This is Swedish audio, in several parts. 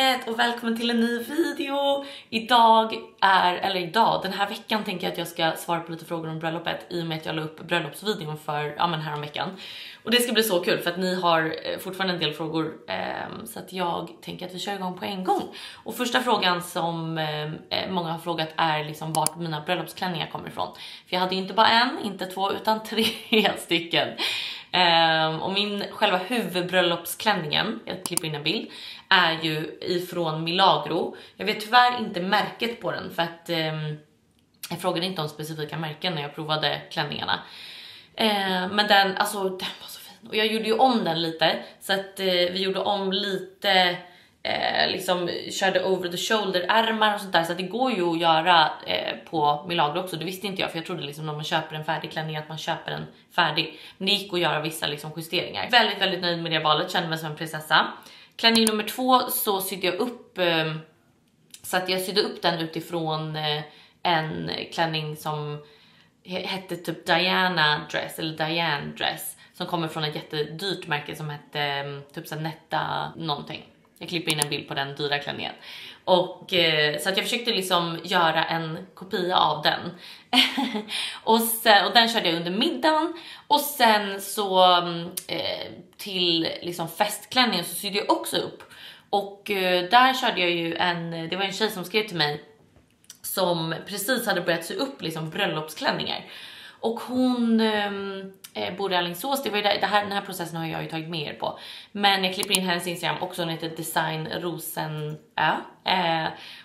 gänget och välkommen till en ny video. Den här veckan tänker jag att jag ska svara på lite frågor om bröllopet i och med att jag la upp bröllopsvideon för här om veckan. Och det ska bli så kul för att ni har fortfarande en del frågor, så att jag tänker att vi kör igång på en gång. Och första frågan som många har frågat är liksom vart mina bröllopsklänningar kommer ifrån. För jag hade ju inte bara en, inte två utan 3 stycken. Och min själva huvudbröllopsklänningen, jag klipper in en bild, är ju ifrån Milagro. Jag vet tyvärr inte märket på den för att jag frågade inte om specifika märken när jag provade klänningarna. Men den var så fin. Och jag gjorde ju om den lite, så att vi gjorde om lite, liksom körde over the shoulder ärmar och sånt där. Så att det går ju att göra på Milagro också. Det visste inte jag, för jag trodde liksom när man köper en färdig klänning att man köper en färdig. Men det gick att göra vissa liksom justeringar. Väldigt, väldigt nöjd med det valet, kände mig som en prinsessa. Klänning nummer 2 så sydde jag upp, så att jag sydde upp den utifrån en klänning som hette typ Diana dress eller Diane dress, som kommer från ett jättedyrt märke som hette typ så Netta någonting. Jag klipper in en bild på den dyra klänningen. Och så att jag försökte liksom göra en kopia av den. och den körde jag under middagen. Och sen så till liksom festklänningen så sydde jag också upp. Och där körde jag ju det var en tjej som skrev till mig som precis hade börjat sy upp liksom bröllopsklänningar. Och hon bor i Alingsås. Det var ju den här processen har jag ju tagit med er på. Men jag klipper in hennes Instagram också. Hon heter Design Rosenö.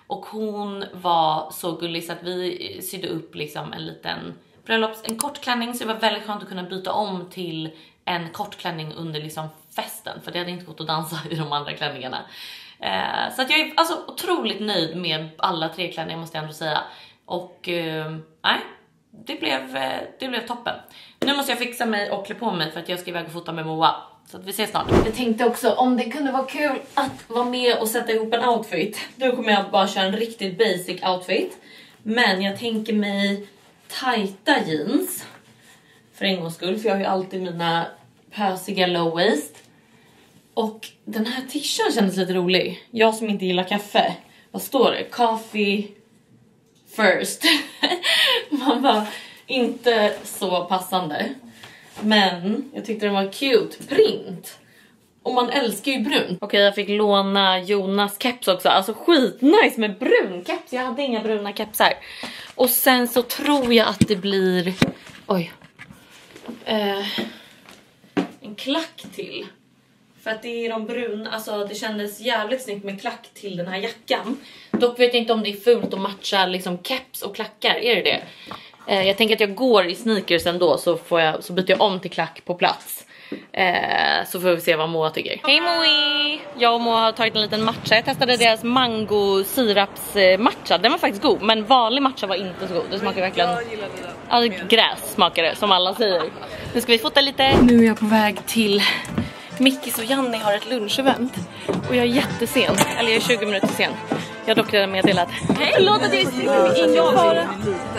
Och hon var så gullig så att vi sydde upp liksom en liten en kort klänning. Så det var väldigt skönt att kunna byta om till en kort klänning under liksom festen. För det hade inte gått att dansa i de andra klänningarna. Så att jag är alltså otroligt nöjd med alla 3 klänningar, måste jag ändå säga. Och nej, det blev toppen. Nu måste jag fixa mig och klä på mig för att jag ska iväg och fota med Moa. Så att vi ses snart. Jag tänkte också om det kunde vara kul att vara med och sätta ihop en outfit. Nu kommer jag bara köra en riktigt basic outfit. Men jag tänker mig tajta jeans. För en gångs skull, för jag har ju alltid mina pösiga low waist. Och den här t-shirten kändes lite rolig. Jag som inte gillar kaffe. Vad står det? Coffee first. Man var inte så passande. Men jag tyckte den var cute. Print. Och man älskar ju brunt. Okej, jag fick låna Jonas keps också. Alltså skitnice med brun keps. Jag hade inga bruna kepsar. Och sen så tror jag att det blir... Oj. En klack till. För att det är de bruna, alltså det kändes jävligt snyggt med klack till den här jackan. Dock vet jag inte om det är fult att matcha liksom keps och klackar, är det? Jag tänker att jag går i sneakers ändå, så byter jag om till klack på plats. Så får vi se vad Moa tycker. Hej Moi! Jag och Moa har tagit en liten matcha. Jag testade deras mango syraps matcha. Den var faktiskt god, men vanlig matcha var inte så god. Det smakar verkligen... Alltså, gräs smakar det, som alla säger. Nu ska vi fota lite. Nu är jag på väg till... Mickis och Janni har ett lunchevent. Och jag är jättesen. Eller jag är 20 minuter sen. Jag har dock redan meddelat. Hej! Förlåt att jag är ingen fara.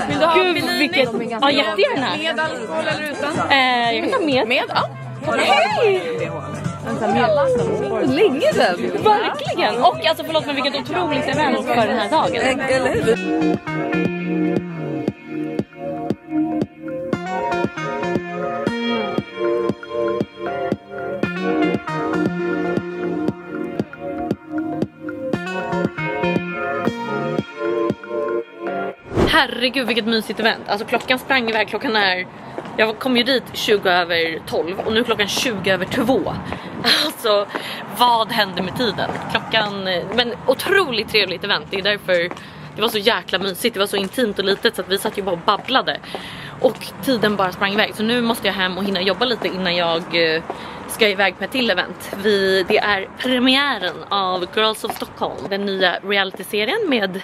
Vill du ha vilket? Ja, jättegärna. Med alkohol eller utan? Jag kan ta med. Med? Ja. Hej! Länge sedan. Verkligen. Och alltså förlåt, men vilket otroligt event för den här dagen. Eller hur? Herregud vilket mysigt event. Alltså klockan sprang iväg, jag kom ju dit 20:12 och nu är klockan 20:02. Alltså vad hände med tiden? Men otroligt trevligt event. Det är därför det var så jäkla mysigt. Det var så intimt och litet så att vi satt ju bara och babblade. Och tiden bara sprang iväg. Så nu måste jag hem och hinna jobba lite innan jag ska iväg på ett till event. Det är premiären av Girls of Stockholm, den nya reality-serien med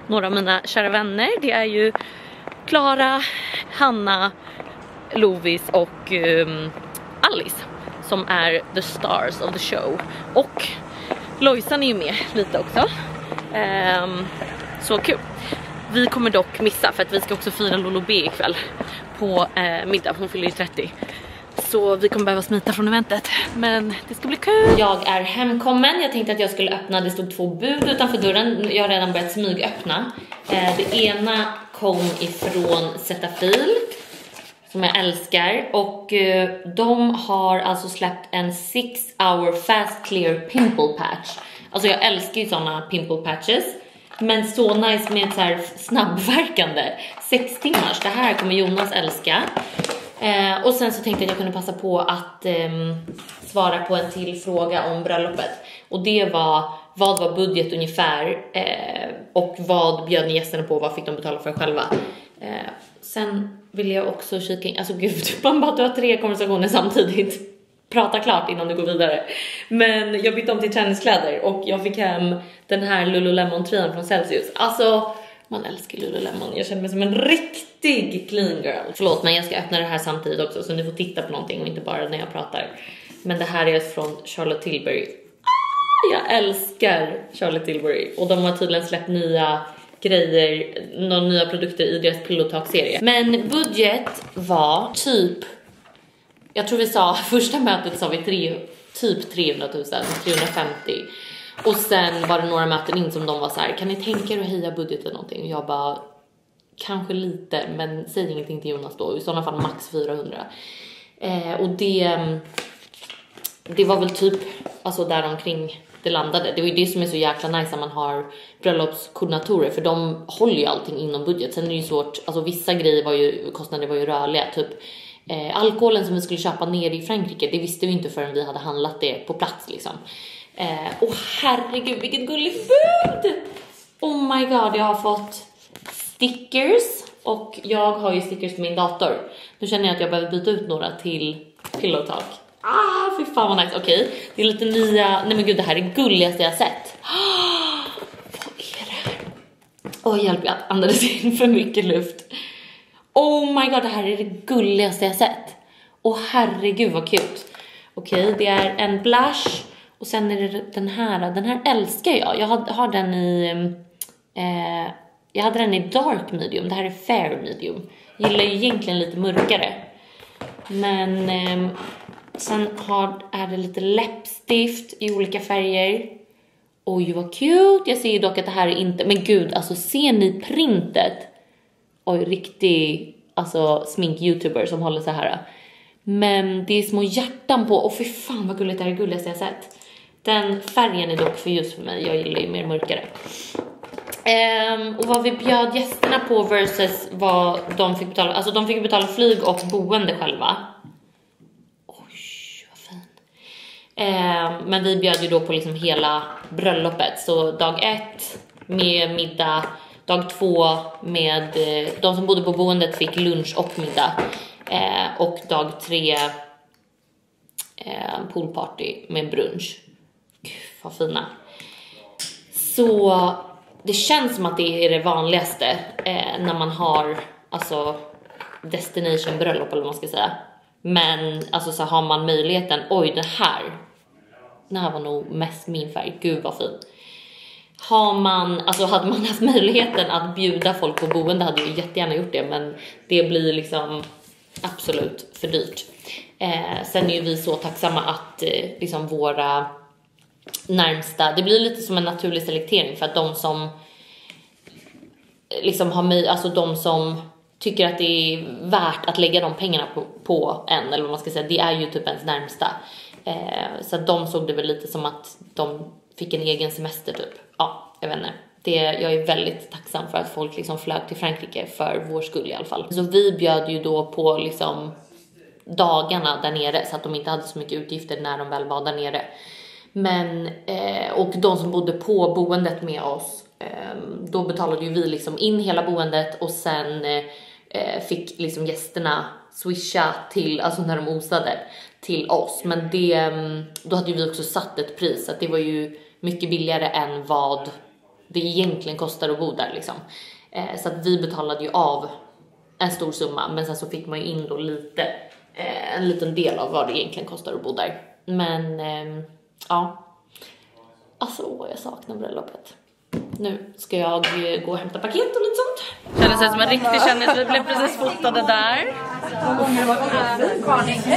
några av mina kära vänner. Det är ju Klara, Hanna, Lovis och Alice som är the stars of the show. Och Lojsan är ju med lite också. Så kul. Vi kommer dock missa för att vi ska också fira Lolo B ikväll på middag. Hon fyller ju 30. så vi kommer behöva smita från eventet. Men det ska bli kul. Jag är hemkommen. Jag tänkte att jag skulle öppna. Det stod 2 bud utanför dörren. Jag har redan börjat smygöppna. Det ena kom ifrån Cetaphil, som jag älskar. Och de har alltså släppt en 6-hour fast clear pimple patch. Alltså jag älskar ju såna pimple patches. Men så nice med ett så här snabbverkande 6 timmars. Det här kommer Jonas älska. Och sen så tänkte jag att jag kunde passa på att svara på en till fråga om bröllopet. Och det var, vad var budget ungefär? Och vad bjöd ni gästerna på? Vad fick de betala för själva? Sen vill jag också kika in. Alltså gud, man bara har 3 konversationer samtidigt. Prata klart innan du går vidare. Men jag bytte om till träningskläder. Och jag fick hem den här Lululemon-tröjan från Celsius. Alltså, man älskar Lululemon. Jag känner mig som en riktig clean girl. Förlåt, men jag ska öppna det här samtidigt också. Så ni får titta på någonting och inte bara när jag pratar. Men det här är från Charlotte Tilbury. Jag älskar Charlotte Tilbury. Och de har tydligen släppt nya grejer, några nya produkter i deras Pillow Talk-serie. Men budget var typ, jag tror vi sa, första mötet sa vi typ 300 000, 350. Och sen var det några möten in som de var så här: kan ni tänka er att höja budgeten någonting? Och jag bara, kanske lite, men säg ingenting till Jonas då. I sådana fall max 400. Och det var väl typ alltså där omkring det landade. Det var ju det som är så jäkla nice när man har bröllopskoordinatorer, för de håller ju allting inom budget. Sen är det ju svårt, alltså vissa grejer kostnader var ju rörliga, typ alkoholen som vi skulle köpa ner i Frankrike, det visste vi inte förrän vi hade handlat det på plats liksom. Och herregud, vilket gulligt bud! Oh my god, jag har fått stickers. Och jag har ju stickers på min dator. Nu känner jag att jag behöver byta ut några till Pillow Talk. Fy fan vad nice. Okej, det är lite nya. Nej men gud, det här är det gulligaste jag sett. Vad är det här? Hjälp, jag andades in för mycket luft. Oh my god, det här är det gulligaste jag sett. Herregud vad kul. Okej, det är en blush. Och sen är det den här älskar jag. Jag har den i jag hade den i dark medium. Det här är fair medium. Jag gillar ju egentligen lite mörkare. Men sen är det lite läppstift i olika färger. Oj vad cute. Jag ser ju dock att det här är inte, men gud, alltså ser ni printet? Oj, riktig alltså smink-youtuber som håller så här. Men det är små hjärtan på. Fy fan vad gulligt, det här är det gulligaste jag sett. Den färgen är dock för just för mig. Jag gillar ju mer mörkare. Och vad vi bjöd gästerna på versus vad de fick betala. Alltså de fick betala flyg och boende själva. Oj, vad fin. Men vi bjöd ju då på liksom hela bröllopet. Så dag 1 med middag. Dag 2 med de som bodde på boendet fick lunch och middag. Och dag 3 poolparty med brunch. Gud, vad fina. Så det känns som att det är det vanligaste när man har alltså destination bröllop eller vad man ska säga. Men alltså så har man möjligheten, oj det här var nog mest min färg, gud vad fin. Hade man haft möjligheten att bjuda folk på boende hade jag jättegärna gjort det, men det blir liksom absolut för dyrt. Sen är ju vi så tacksamma att liksom våra närmsta, det blir lite som en naturlig selektering, för att de som liksom alltså de som tycker att det är värt att lägga de pengarna på en, eller vad man ska säga, det är ju typ ens närmsta. Så att de såg det väl lite som att de fick en egen semester typ. Ja, jag vet inte. Jag är väldigt tacksam för att folk liksom flög till Frankrike för vår skull i alla fall. Så vi bjöd ju då på liksom dagarna där nere, så att de inte hade så mycket utgifter när de väl var där nere. Men, och de som bodde på boendet med oss, då betalade ju vi liksom in hela boendet, och sen fick liksom gästerna swisha till, alltså när de osade till oss. Men då hade ju vi också satt ett pris, så att det var ju mycket billigare än vad det egentligen kostar att bo där liksom. Så att vi betalade ju av en stor summa, men sen så fick man ju in då lite, en liten del av vad det egentligen kostar att bo där. Men ja, alltså jag saknar bröllopet. Nu ska jag gå och hämta paket och lite sånt. Kändes det som en riktig kändis. Vi blev precis fotade där.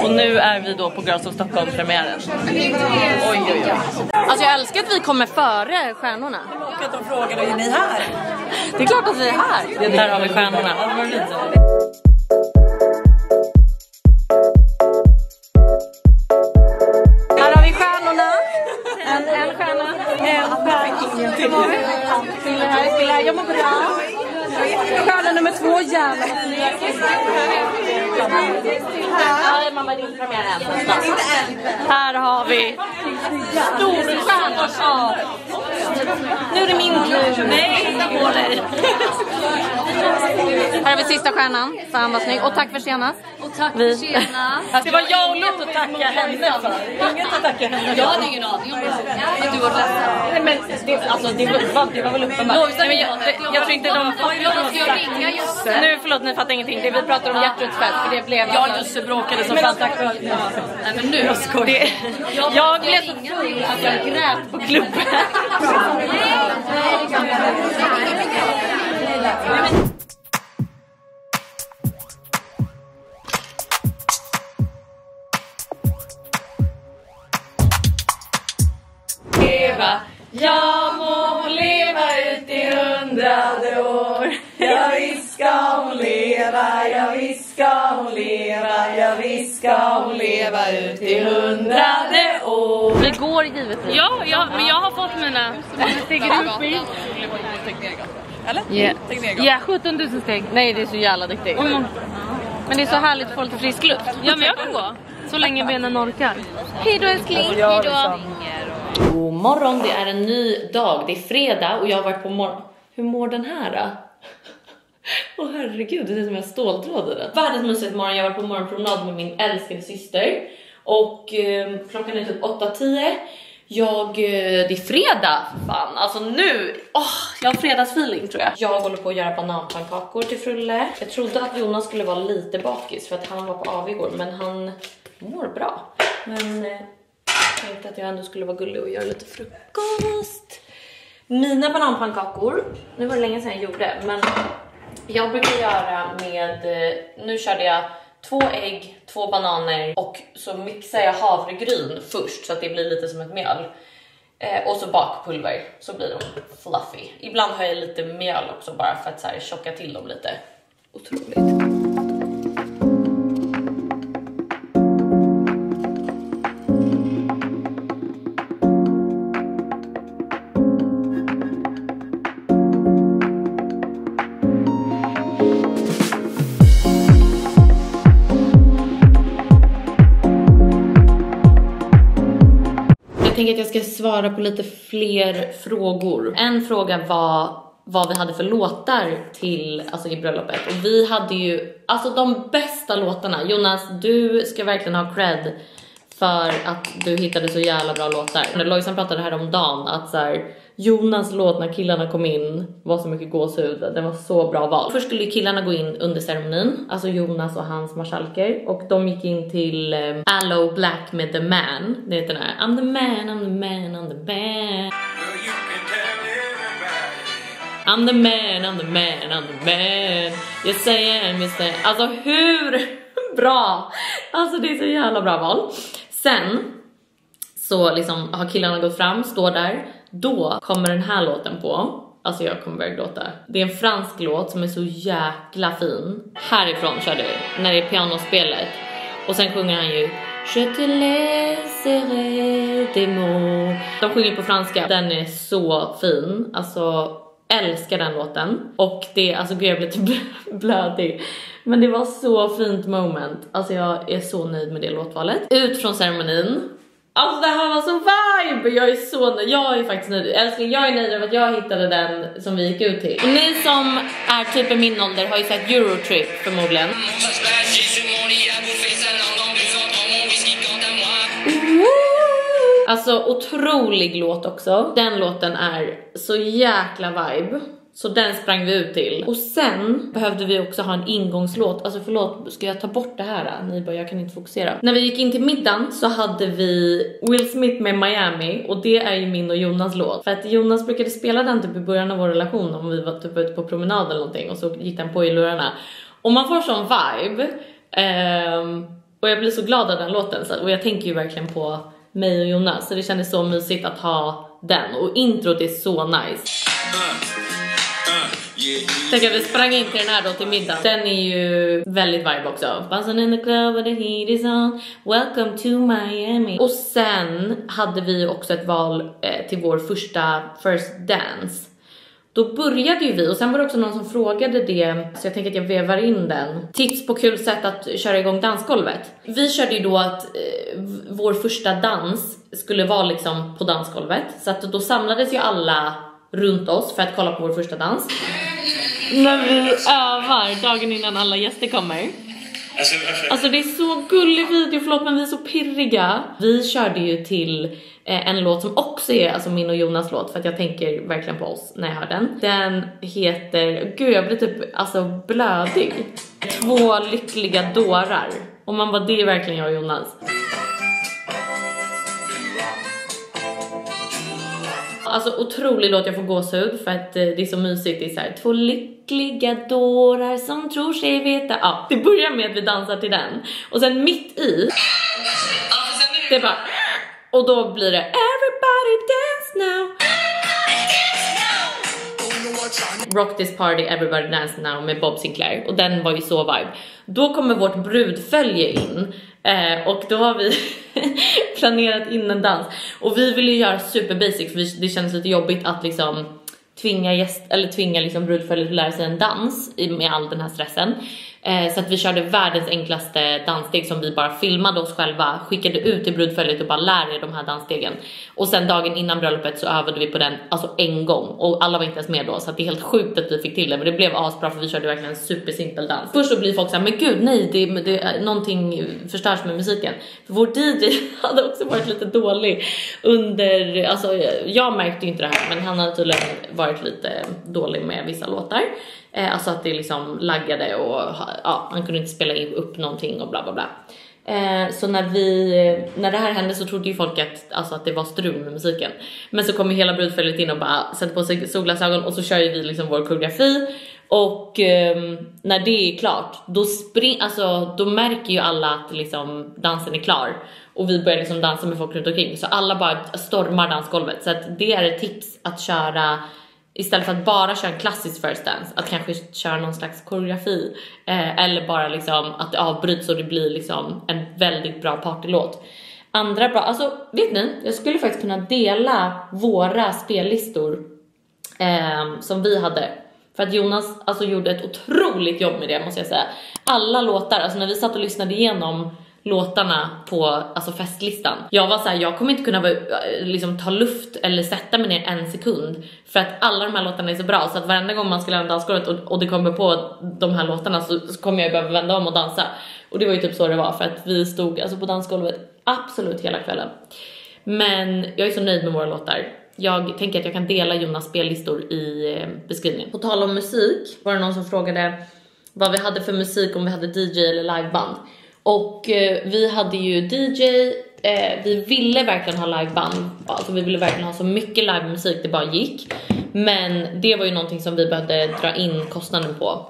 Och nu är vi då på Girls of Stockholm-premiären. Oj, oj, oj. Alltså jag älskar att vi kommer före stjärnorna. Och att de frågade, är ni här? Det är klart att vi är här. Där har vi stjärnorna. Här har vi stjärnorna. En stjärna. Spiller här. Jag mår bra. Stjärna nummer 2, gärna. Här, mamma, din premiär än. Här har vi storstjärna. Nu är det min tur. Nej, på dig. Här har vi sista stjärnan. Fan vad snygg. Och tack för senast. Och tack för senast. Det var jag och Lot att tacka henne för. Inget att tacka henne. Jag hade ingen aning om det. Att du var ledsen. Nej men det var väl uppenbart. Jag tror inte de... Nu förlåt, ni fattar ingenting. Det vi pratar om hjärtutfält. För det blev... Jag och Jussi bråkade som fan tack för. Nej men nu. Jag blev så full att jag grät på klubben. Jag må leva ut i 100 år. Ja visst ska hon leva, ja visst ska hon leva, ja visst ska hon leva ut i 100 år. Vi går givetvis. Ja, men jag har fått mina steg upp i. Eller? Ja, 17 000 steg. Nej, det är så jävla duktigt. Men det är så härligt att få lite frisk luft. Ja, men jag kan gå. Så länge benen orkar. Hej då älskling, hej då. God morgon, det är en ny dag. Det är fredag och jag har varit på Hur mår den här då? Åh herregud, det är som jag ståltrådde den. Världens mysigaste morgon, jag har varit på morgonpromenad med min älskade syster. Och klockan är typ 8:10. Det är fredag, fan. Alltså nu, jag har fredagsfeeling tror jag. Jag håller på att göra bananpannkakor till Frulle. Jag trodde att Jonas skulle vara lite bakis för att han var på AV igår. Men han mår bra. Men jag tänkte att jag ändå skulle vara gullig och göra lite frukost. Mina bananpannkakor, nu var det länge sedan jag gjorde. Men jag brukar göra med, nu körde jag 2 ägg, 2 bananer och så mixar jag havregryn först så att det blir lite som ett mjöl. Och så bakpulver, så blir de fluffy. Ibland har jag lite mjöl också bara för att så här tjocka till dem lite. Otroligt. Jag tänker att jag ska svara på lite fler frågor. En fråga var vad vi hade för låtar till, alltså i bröllopet. Och vi hade ju, alltså de bästa låtarna. Jonas, du ska verkligen ha cred för att du hittade så jävla bra låtar. Lojsan pratade här om dagen att så här, Jonas låt när killarna kom in var så mycket gåshud. Det var så bra val. Först skulle killarna gå in under ceremonin, alltså Jonas och hans marskalker. Och de gick in till Aloe Black med The Man. Det heter den här I'm the man, I'm the man, I'm the man. I'm the man, I'm the man, I'm the man. Yes I am, yes I am. Alltså hur bra? Alltså det är så jävla bra val. Sen så liksom har killarna gått fram, står där. Då kommer den här låten på. Alltså jag kommer börja gråta. Det är en fransk låt som är så jäkla fin. Härifrån kör du, när det är pianospelet. Och sen sjunger han ju Je te laisserai des mots. De sjunger på franska. Den är så fin. Alltså älskar den låten. Och det, alltså gud jag blev typ blödig. Men det var så fint moment. Alltså jag är så nöjd med det låtvalet. Ut från ceremonin. Alltså det här var så vibe. Jag är så nöjd. Jag är faktiskt nöjd. Älskling, jag är nöjd över att jag hittade den som vi gick ut till. Och ni som är typ i min ålder har ju sett Eurotrip förmodligen. Alltså otrolig låt också. Den låten är så jäkla vibe. Så den sprang vi ut till. Och sen behövde vi också ha en ingångslåt. Alltså förlåt, ska jag ta bort det här? Ni bara, jag kan inte fokusera. När vi gick in till middagen så hade vi Will Smith med Miami. Och det är ju min och Jonas låt. För att Jonas brukade spela den typ i början av vår relation. Om vi var typ ute på promenad eller någonting. Och så gick den på i lurarna. Och man får sån vibe. Och jag blir så glad av den låten. Och jag tänker ju verkligen på mig och Jonas. Så det kändes så mysigt att ha den. Och introt är så nice. Tänk att vi sprang in till den här då till middag. Den är ju väldigt vibe också. Buzzing in the club where the heat is on. Welcome to Miami. Och sen hade vi också ett val till vår första first dance. Då började ju vi, och sen var det också någon som frågade det, så jag tänker att jag vevar in den. Tips på kul sätt att köra igång dansgolvet. Vi körde ju då att vår första dans skulle vara liksom på dansgolvet. Så att då samlades ju alla runt oss för att kolla på vår första dans. När vi övar dagen innan alla gäster kommer. Alltså det är så gullig video, förlåt men vi är så pirriga. Vi körde ju till en låt som också är alltså min och Jonas låt, för att jag tänker verkligen på oss när jag hör den. Den heter, gud jag blir typ alltså blödig. 2 lyckliga dårar. Och man bara, det är verkligen jag och Jonas. Alltså otrolig låt, jag får gåshud för att det är så mysigt. Det är så här, 2 lyckliga dårar som tror sig veta. Ja, det börjar med att vi dansar till den. Och sen mitt i det är bara, och då blir det everybody dance now. Rock this party, everybody dance now med Bob Sinclair. Och den var ju så vibe. Då kommer vårt brudfölje in. Och då har vi planerat in en dans. Och vi ville ju göra super basic, för det kändes lite jobbigt att liksom tvinga liksom brudföljet att lära sig en dans med all den här stressen. Så att vi körde världens enklaste danssteg som vi bara filmade oss själva, skickade ut till brudföljet och bara lär er de här dansstegen. Och sen dagen innan bröllopet så övade vi på den alltså en gång, och alla var inte ens med då, så att det är helt sjukt att vi fick till det, men det blev asbra för vi körde verkligen en supersimpel dans. Först så blir folk så här, men gud nej, det någonting förstörs med musiken. För vår DJ hade också varit lite dålig under, alltså jag märkte ju inte det här, men han hade tydligen varit lite dålig med vissa låtar. Alltså att det liksom laggade och ja, han kunde inte spela upp någonting och bla bla bla. Så när det här hände så trodde ju folk att det var strul med musiken. Men så kommer hela brudföljet in och bara sätter på sig solglasögon, och så kör ju vi liksom vår koreografi. Och när det är klart, då märker ju alla att liksom dansen är klar. Och vi börjar liksom dansa med folk runt omkring. Så alla bara stormar dansgolvet. Så att det är ett tips att köra, istället för att bara köra en klassisk first dance, att kanske köra någon slags koreografi. Eller bara liksom att det avbryts och det blir liksom en väldigt bra partylåt. Andra bra, alltså vet ni, jag skulle faktiskt kunna dela våra spellistor som vi hade. För att Jonas alltså gjorde ett otroligt jobb med det, måste jag säga. Alla låtar, alltså när vi satt och lyssnade igenom låtarna på alltså festlistan, jag var så här, jag kommer inte kunna liksom ta luft eller sätta mig ner en sekund, för att alla de här låtarna är så bra, så att varenda gång man skulle ha en dansgolvet och det kommer på de här låtarna, så kommer jag behöva vända om och dansa. Och det var ju typ så det var, för att vi stod alltså på dansgolvet absolut hela kvällen. Men jag är så nöjd med våra låtar. Jag tänker att jag kan dela Jonas spellistor i beskrivningen. På tal om musik var det någon som frågade vad vi hade för musik, om vi hade DJ eller liveband. Och vi hade ju DJ, vi ville verkligen ha liveband. Alltså vi ville verkligen ha så mycket livemusik det bara gick. Men det var ju någonting som vi behövde dra in kostnaden på.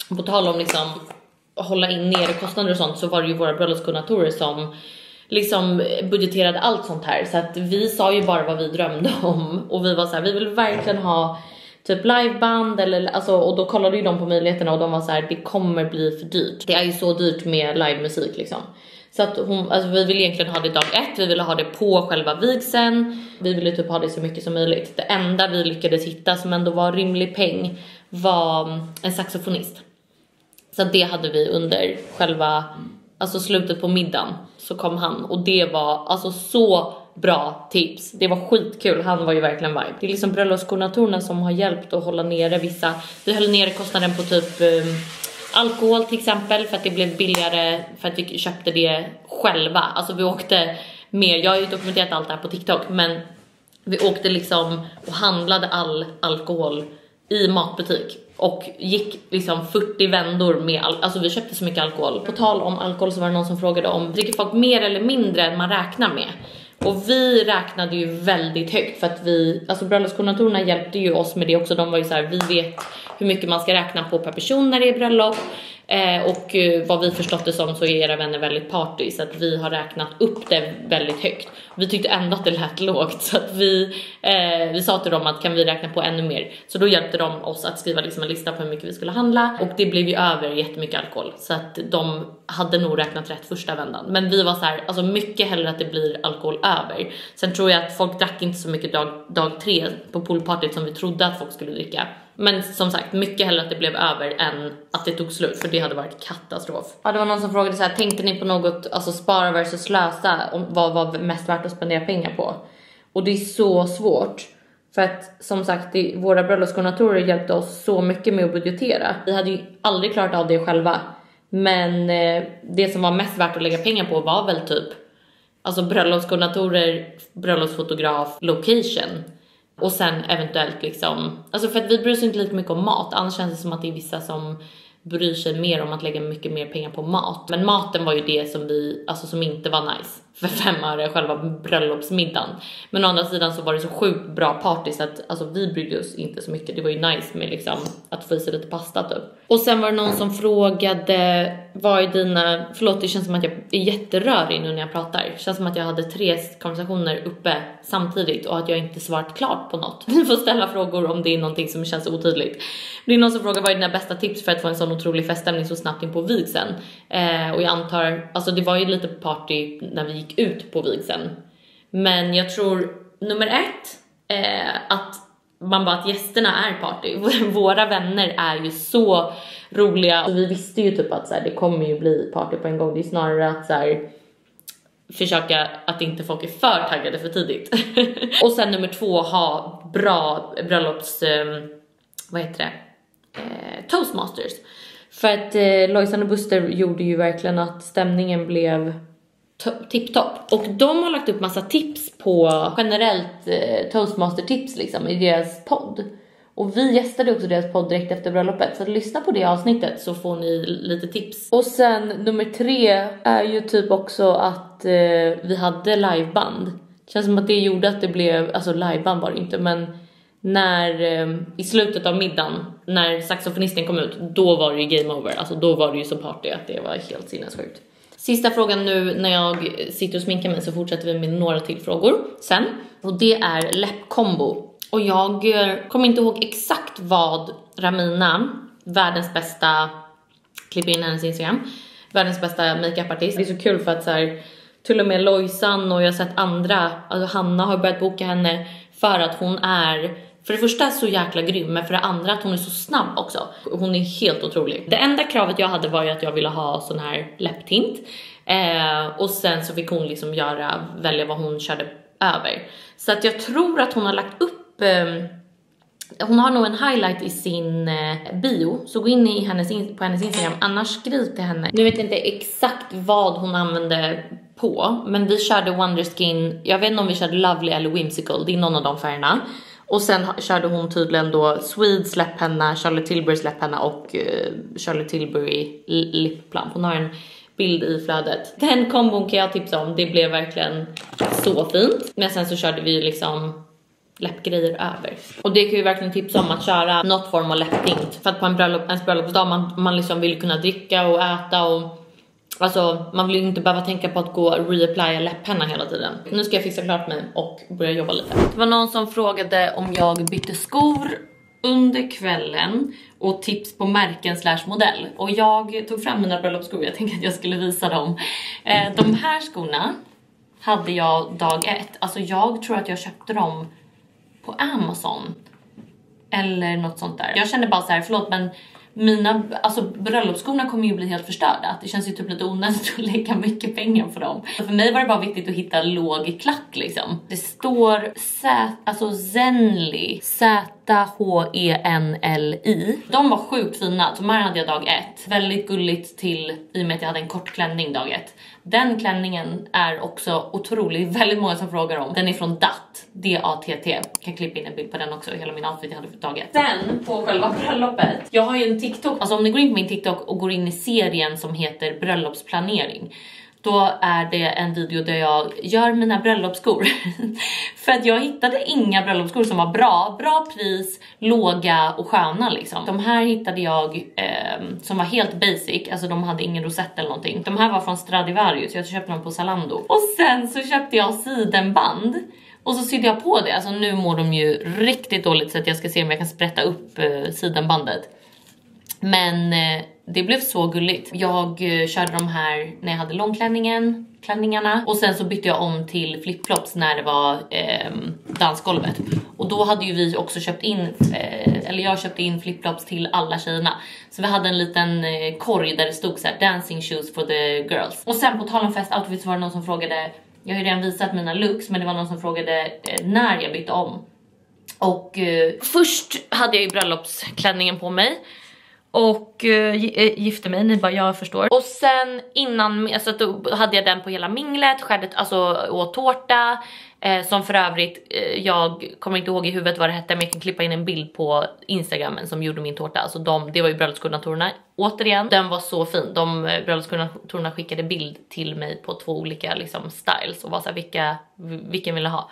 På tal om liksom hålla in nere kostnader och sånt, så var det ju våra bröllopskoordinatorer som liksom budgeterade allt sånt här. Så att vi sa ju bara vad vi drömde om. Och vi var så här, vi vill verkligen ha typ liveband eller, alltså, och då kollade ju de på möjligheterna och de var så här, det kommer bli för dyrt. Det är ju så dyrt med livemusik liksom. Så att alltså, vi ville egentligen ha det dag 1, vi ville ha det på själva vigseln. Vi ville typ ha det så mycket som möjligt. Det enda vi lyckades hitta som ändå var rimlig peng var en saxofonist. Så det hade vi under själva, alltså slutet på middagen, så kom han. Och det var alltså så bra tips. Det var skitkul. Han var ju verkligen vibe. Det är liksom bröllopskoordinatorerna som har hjälpt att hålla nere vissa. Vi höll nere kostnaden på typ alkohol till exempel, för att det blev billigare, för att vi köpte det själva. Alltså vi åkte mer, jag har ju dokumenterat allt det här på TikTok, men vi åkte liksom och handlade all alkohol i matbutik och gick liksom 40 vändor med alltså vi köpte så mycket alkohol. På tal om alkohol så var det någon som frågade om dricker folk mer eller mindre än man räknar med. Och vi räknade ju väldigt högt för att alltså bröllopskoordinatorerna hjälpte ju oss med det också. De var ju så här, vi vet hur mycket man ska räkna på per person när det är bröllop. Och vad vi förstått det som så är era vänner väldigt party, så att vi har räknat upp det väldigt högt. Vi tyckte ändå att det lät lågt, så att vi sa till dem att kan vi räkna på ännu mer. Så då hjälpte de oss att skriva liksom en lista på hur mycket vi skulle handla, och det blev ju över jättemycket alkohol, så att de hade nog räknat rätt första vändan. Men vi var så här, alltså mycket hellre att det blir alkohol över. Sen tror jag att folk drack inte så mycket dag 3 på poolpartyt som vi trodde att folk skulle dricka. Men som sagt, mycket hellre att det blev över än att det tog slut, för det hade varit katastrof. Ja, det var någon som frågade så här, tänkte ni på något, alltså spara versus slösa, om vad var mest värt att spendera pengar på? Och det är så svårt, för att som sagt, våra bröllopskoordinatorer hjälpte oss så mycket med att budgetera. Vi hade ju aldrig klarat av det själva. Men det som var mest värt att lägga pengar på var väl typ alltså bröllopskoordinatorer, bröllopsfotograf, location. Och sen eventuellt liksom, alltså för att vi bryr oss inte lika mycket om mat. Annars känns det som att det är vissa som bryr sig mer om att lägga mycket mer pengar på mat. Men maten var ju det som som inte var nice. För 5 öre själva bröllopsmiddagen. Men å andra sidan så var det så sjukt bra party, så att alltså vi brydde oss inte så mycket. Det var ju nice med liksom att få i sig lite pasta typ. Och sen var det någon som frågade, vad är dina, förlåt det känns som att jag är jätterörig nu när jag pratar. Det känns som att jag hade 3 konversationer uppe samtidigt och att jag inte svarat klart på något. Ni får ställa frågor om det är någonting som känns otydligt. Det är någon som frågar, vad är dina bästa tips för att få en sån otrolig feststämning så snabbt in på vigseln? Och jag antar, alltså det var ju lite party när vi gick ut på vigseln. Men jag tror nummer 1 att man bara att gästerna är party. Våra vänner är ju så roliga. Och vi visste ju typ att så här, det kommer ju bli party på en gång. Det är snarare att så här, försöka att inte folk är för taggade för tidigt. Och sen nummer 2, ha bra bröllops toastmasters. För att Lojsan och Buster gjorde ju verkligen att stämningen blev tipptopp. Och de har lagt upp massa tips på generellt toastmaster-tips liksom i deras podd. Och vi gästade också deras podd direkt efter bröllopet. Så lyssna på det avsnittet så får ni lite tips. Och sen nummer 3 är ju typ också att vi hade liveband. Känns som att det gjorde att det blev, alltså liveband var det inte, men när i slutet av middagen när saxofonisten kom ut, då var det ju game over. Alltså då var det ju så party att det var helt sinnessjukt. Sista frågan nu när jag sitter och sminkar mig, så fortsätter vi med några till frågor sen. Och det är läppkombo. Och jag kommer inte ihåg exakt vad Ramina, världens bästa, klipper in hennes Instagram, världens bästa makeup-artist. Det är så kul för att så här, till och med Lojsan och jag har sett andra, alltså Hanna har börjat boka henne för att hon är, för det första så jäkla grym, men för det andra att hon är så snabb också. Hon är helt otrolig. Det enda kravet jag hade var ju att jag ville ha sån här läpptint. Och sen så fick hon liksom välja vad hon körde över. Så att jag tror att hon har lagt upp, hon har nog en highlight i sin bio. Så gå in på hennes Instagram, annars skriv till henne. Nu vet jag inte exakt vad hon använde på, men vi körde Wonderskin, jag vet inte om vi körde Lovely eller Whimsical, det är någon av de färgerna. Och sen körde hon tydligen då Swedes läpppenna, Charlotte Tilburys läpppenna och Charlotte Tilbury lip plump. Hon har en bild i flödet. Den kombon kan jag tipsa om, det blev verkligen så fint. Men sen så körde vi liksom läppgrejer över. Och det kan ju verkligen tipsa om att köra något form av läpptint. För att på ens bröllopsdag man liksom vill kunna dricka och äta och alltså man vill inte behöva tänka på att gå och reapplya läpppenna hela tiden. Nu ska jag fixa klart mig och börja jobba lite. Det var någon som frågade om jag bytte skor under kvällen och tips på märken / modell. Och jag tog fram mina bröllopsskor, jag tänkte att jag skulle visa dem. De här skorna hade jag dag 1. Alltså jag tror att jag köpte dem på Amazon eller något sånt där. Jag kände bara så här, förlåt, men mina bröllopsskorna kommer ju bli helt förstörda. Det känns ju typ lite onödigt att lägga mycket pengar på dem. För mig var det bara viktigt att hitta låg klack liksom. Det står Zenly, Z HENLI. De var sjukt fina. De här hade jag dag 1. Väldigt gulligt till i och med att jag hade en kort klänning dag 1. Den klänningen är också otrolig. Väldigt många som frågar om. Den är från DATT. D-A-T-T. Kan klippa in en bild på den också. Hela min outfit jag hade för dag 1. Sen på själva bröllopet. Jag har ju en TikTok. Alltså om ni går in på min TikTok och går in i serien som heter bröllopsplanering. Då är det en video där jag gör mina bröllopsskor. För att jag hittade inga bröllopsskor som var bra pris, låga och sköna liksom. De här hittade jag som var helt basic, alltså de hade ingen rosett eller någonting. De här var från Stradivarius, jag köpte dem på Zalando. Och sen så köpte jag sidenband. Och så sydde jag på det, alltså nu mår de ju riktigt dåligt så att jag ska se om jag kan sprätta upp sidenbandet. Men det blev så gulligt. Jag körde de här när jag hade långklänningarna. Och sen så bytte jag om till flipflops när det var dansgolvet. Och då hade ju vi också köpt in, eller jag köpte in flipflops till alla tjejerna. Så vi hade en liten korg där det stod så här: dancing shoes for the girls. Och sen på tal om fest outfits var det någon som frågade, jag har ju redan visat mina looks, men det var någon som frågade när jag bytte om. Och först hade jag ju bröllopsklänningen på mig. Och gifte mig, ni bara jag förstår. Och sen innan, alltså då hade jag den på hela minglet, alltså åt tårta. Som för övrigt, jag kommer inte ihåg i huvudet vad det hette, men jag kan klippa in en bild på Instagramen som gjorde min tårta. Alltså det var ju bröllopskoordinatorerna. Återigen, den var så fin. De bröllopskoordinatorerna skickade bild till mig på 2 olika liksom styles och var så här, vilken vill jag ha.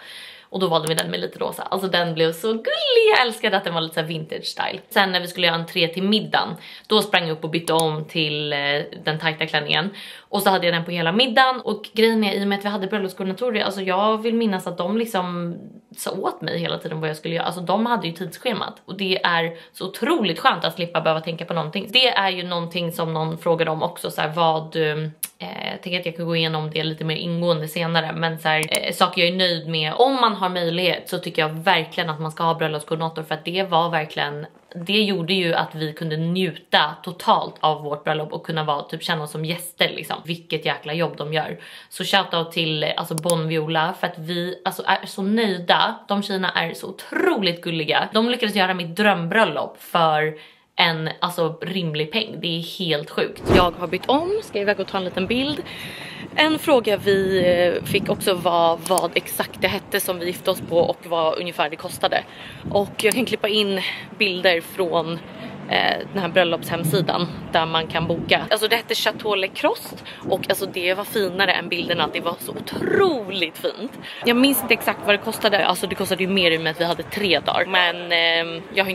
Och då valde vi den med lite rosa. Alltså den blev så gullig. Jag älskade att den var lite så här vintage style. Sen när vi skulle göra entré till middagen, då sprang jag upp och bytte om till den tajta klänningen. Och så hade jag den på hela middagen. Och grejen är, i och med att vi hade bröllopskoordinatorer, alltså jag vill minnas att de liksom sa åt mig hela tiden vad jag skulle göra. Alltså de hade ju tidsschemat. Och det är så otroligt skönt att slippa behöva tänka på någonting. Det är ju någonting som någon frågade om också, så här, vad... Jag tänker att jag kan gå igenom det lite mer ingående senare. Men så här, saker jag är nöjd med. Om man har möjlighet så tycker jag verkligen att man ska ha bröllopskoordinator. För att det var verkligen... Det gjorde ju att vi kunde njuta totalt av vårt bröllop. Och kunna vara, typ känna oss som gäster liksom. Vilket jäkla jobb de gör. Så shoutout till alltså Bon Viola. För att vi alltså, är så nöjda. De tjejerna är så otroligt gulliga. De lyckades göra mitt drömbröllop för... en alltså rimlig peng. Det är helt sjukt. Jag har bytt om, ska iväg och ta en liten bild. En fråga vi fick också var vad exakt det hette som vi gifte oss på och vad ungefär det kostade. Och jag kan klippa in bilder från den här bröllopshemsidan där man kan boka. Alltså det hette Chateau Le Crost och alltså det var finare än bilderna. Det var så otroligt fint. Jag minns inte exakt vad det kostade. Alltså det kostade ju mer i och med att vi hade 3 dagar. Men jag har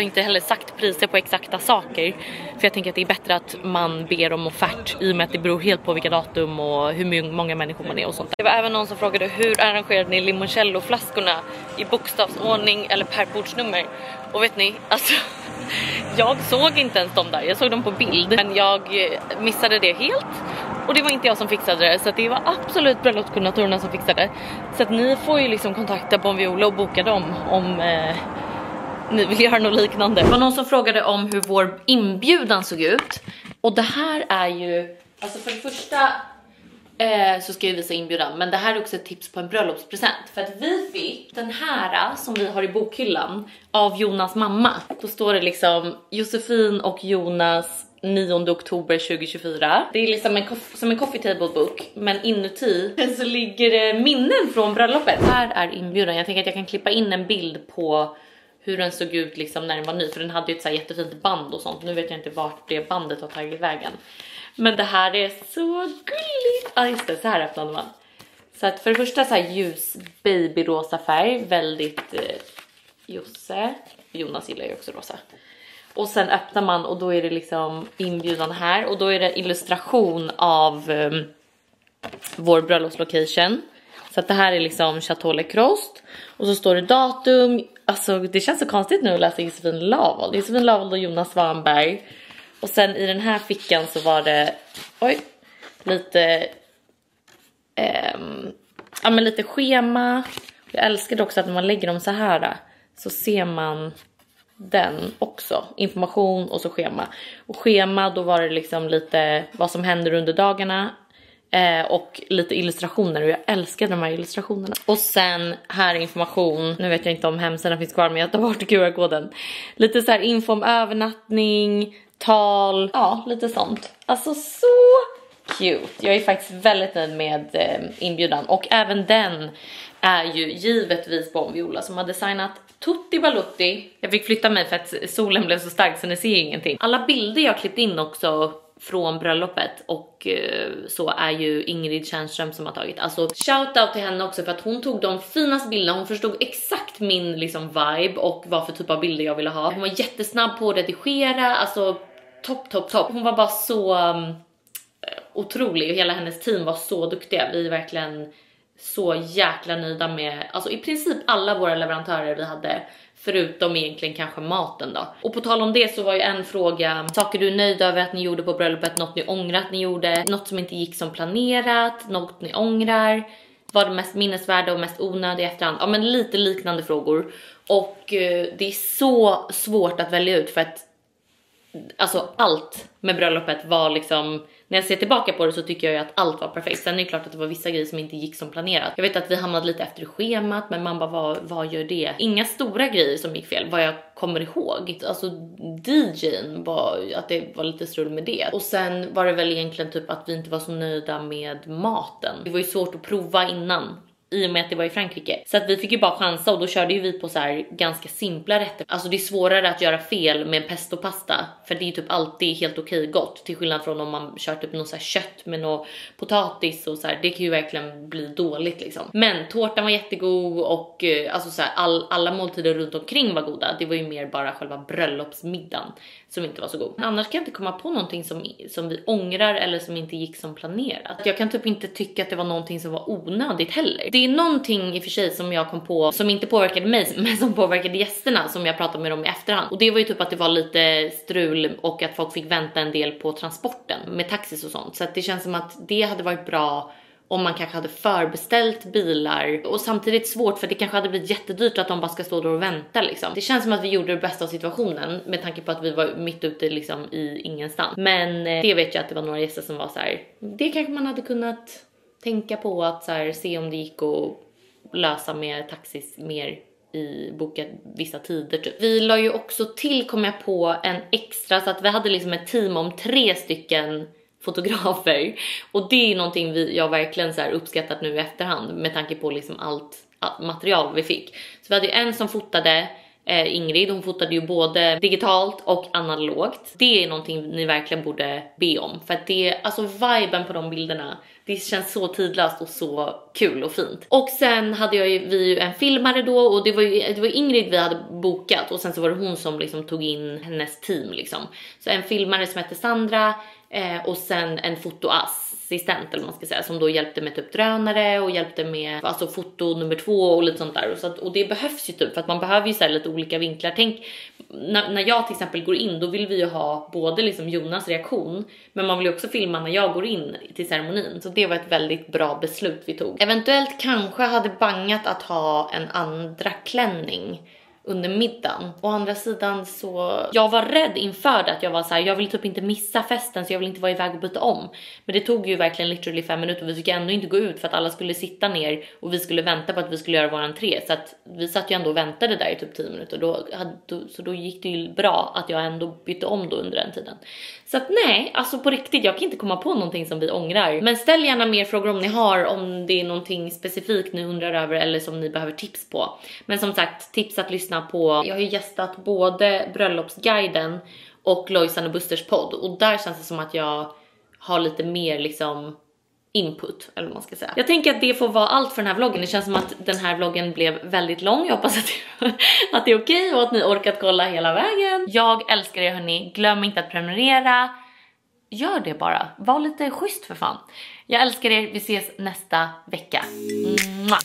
inte heller sagt priser på exakta saker. För jag tänker att det är bättre att man ber om offert i och med att det beror helt på vilka datum och hur många människor man är och sånt. Det var även någon som frågade hur arrangerade ni limoncello-flaskorna i bokstavsordning eller per bordsnummer? Och vet ni, alltså... Jag såg inte ens dem där, jag såg dem på bild. Men jag missade det helt. Och det var inte jag som fixade det. Så att det var absolut bröllopskoordinatorerna som fixade det. Så att ni får ju liksom kontakta Bon Viola och boka dem om ni vill göra något liknande. Det var någon som frågade om hur vår inbjudan såg ut. Och det här är ju, alltså för det första så ska jag visa inbjudan. Men det här är också ett tips på en bröllopspresent. För att vi fick den här som vi har i bokhyllan av Jonas mamma. Då står det liksom Josefin och Jonas 9 oktober 2024. Det är liksom som en coffee table book. Men inuti så ligger det minnen från bröllopet. Här är inbjudan. Jag tänker att jag kan klippa in en bild på hur den såg ut liksom när den var ny. För den hade ju ett så här jättefint band och sånt. Nu vet jag inte vart det bandet har tagit vägen. Men det här är så gulligt. Ja just det, så här öppnade man. Så att för det första så här ljus babyrosa färg. Väldigt Jonas gillar ju också rosa. Och sen öppnar man och då är det liksom inbjudan här. Och då är det illustration av vår bröllopslocation. Så att det här är liksom Chateau Le Crost. Och så står det datum. Alltså det känns så konstigt nu att läsa Josefin Lavold. Josefin Lavold och Jonas Svanberg. Och sen i den här fickan så var det lite men lite schema. Jag älskade också att när man lägger dem så här så ser man den också. Information och så schema. Och schema, då var det liksom lite vad som händer under dagarna. och lite illustrationer, och jag älskar de här illustrationerna. Och sen här information, nu vet jag inte om hemsidan finns kvar men jag tar bort QR-koden. Lite så här info om övernattning, tal, ja lite sånt. Alltså så cute. Jag är faktiskt väldigt nöjd med inbjudan, och även den är ju givetvis Bon Viola som har designat Tutti Balutti. Jag fick flytta mig för att solen blev så stark så ni ser ingenting. Alla bilder jag klippt in också från bröllopet och så är ju Ingrid Tjärnström som har tagit. Alltså shoutout till henne också för att hon tog de finaste bilderna. Hon förstod exakt min liksom vibe och vad för typ av bilder jag ville ha. Hon var jättesnabb på att redigera, alltså topp. Hon var bara så otrolig och hela hennes team var så duktiga. Vi är verkligen så jäkla nöjda med alltså i princip alla våra leverantörer vi hade, förutom egentligen kanske maten då. Och på tal om det så var ju en fråga, saker du är nöjd över att ni gjorde på bröllopet, något ni ångrar att ni gjorde, något som inte gick som planerat, något ni ångrar, vad det mest minnesvärda och mest onödiga efterhand. Ja men lite liknande frågor. Och det är så svårt att välja ut för att alltså allt med bröllopet var liksom, när jag ser tillbaka på det så tycker jag ju att allt var perfekt. Sen är det klart att det var vissa grejer som inte gick som planerat. Jag vet att vi hamnade lite efter schemat, men man bara, vad gör det? Inga stora grejer som gick fel, vad jag kommer ihåg. Alltså DJ:n var att det var lite strul med det. Och sen var det väl egentligen typ att vi inte var så nöjda med maten. Det var ju svårt att prova innan, i och med att det var i Frankrike. Så att vi fick ju bara chansa och då körde ju vi på så här ganska simpla rätter. Alltså det är svårare att göra fel med pestopasta, för det är ju typ alltid helt okej gott. Till skillnad från om man kör typ något så här kött med något potatis och så här. Det kan ju verkligen bli dåligt liksom. Men tårtan var jättegod och alltså så här, alla måltider runt omkring var goda. Det var ju mer bara själva bröllopsmiddagen som inte var så god. Annars kan jag inte komma på någonting som vi ångrar eller som inte gick som planerat. Jag kan typ inte tycka att det var någonting som var onödigt heller. Det är någonting i och för sig som jag kom på som inte påverkade mig men som påverkade gästerna, som jag pratade med dem i efterhand. Och det var ju typ att det var lite strul och att folk fick vänta en del på transporten med taxis och sånt. Så att det känns som att det hade varit bra om man kanske hade förbeställt bilar, och samtidigt svårt för det kanske hade blivit jättedyrt att de bara ska stå där och vänta liksom. Det känns som att vi gjorde det bästa av situationen med tanke på att vi var mitt ute liksom i ingenstans. Men det vet jag att det var några gäster som var så här, det kanske man hade kunnat tänka på att så här, se om det gick att lösa med taxis mer i boka vissa tider typ. Vi la ju också till, kom jag på, en extra så att vi hade liksom ett team om 3 stycken fotografer, och det är någonting jag verkligen så här uppskattat nu i efterhand med tanke på liksom allt material vi fick. Så vi hade en som fotade, Ingrid, hon fotade ju både digitalt och analogt. Det är någonting ni verkligen borde be om, för att det, alltså viben på de bilderna, det känns så tidlöst och så kul och fint. Och sen hade vi ju en filmare då, och det var Ingrid vi hade bokat, och sen så var det hon som liksom tog in hennes team liksom. Så en filmare som hette Sandra, och sen en fotoassistent eller man ska säga, som då hjälpte med typ drönare och hjälpte med alltså foto nummer 2 och lite sånt där. Och det behövs ju typ, för att man behöver ju så här lite olika vinklar. Tänk när jag till exempel går in, då vill vi ju ha både liksom Jonas reaktion, men man vill ju också filma när jag går in till ceremonin. Så det var ett väldigt bra beslut vi tog. Eventuellt kanske hade bangat att ha en andra klänning under middagen. Å andra sidan så jag var rädd inför det, att jag var så här, jag vill typ inte missa festen, så jag vill inte vara iväg och byta om. Men det tog ju verkligen literally 5 minuter, och vi fick ändå inte gå ut för att alla skulle sitta ner och vi skulle vänta på att vi skulle göra vår entré. Så att vi satt ju ändå och väntade där i typ 10 minuter. Då gick det ju bra att jag ändå bytte om då under den tiden. Så att nej, alltså på riktigt, jag kan inte komma på någonting som vi ångrar. Men ställ gärna mer frågor om ni har, om det är någonting specifikt ni undrar över eller som ni behöver tips på. Men som sagt, tips att lyssna på. Jag har ju gästat både Bröllopsguiden och Lojsan och Busters podd, och där känns det som att jag har lite mer liksom input, eller vad man ska säga. Jag tänker att det får vara allt för den här vloggen. Det känns som att den här vloggen blev väldigt lång. Jag hoppas att det är okej och att ni orkat kolla hela vägen. Jag älskar er hörni. Glöm inte att prenumerera. Gör det bara. Var lite schysst för fan. Jag älskar er. Vi ses nästa vecka. Mwah.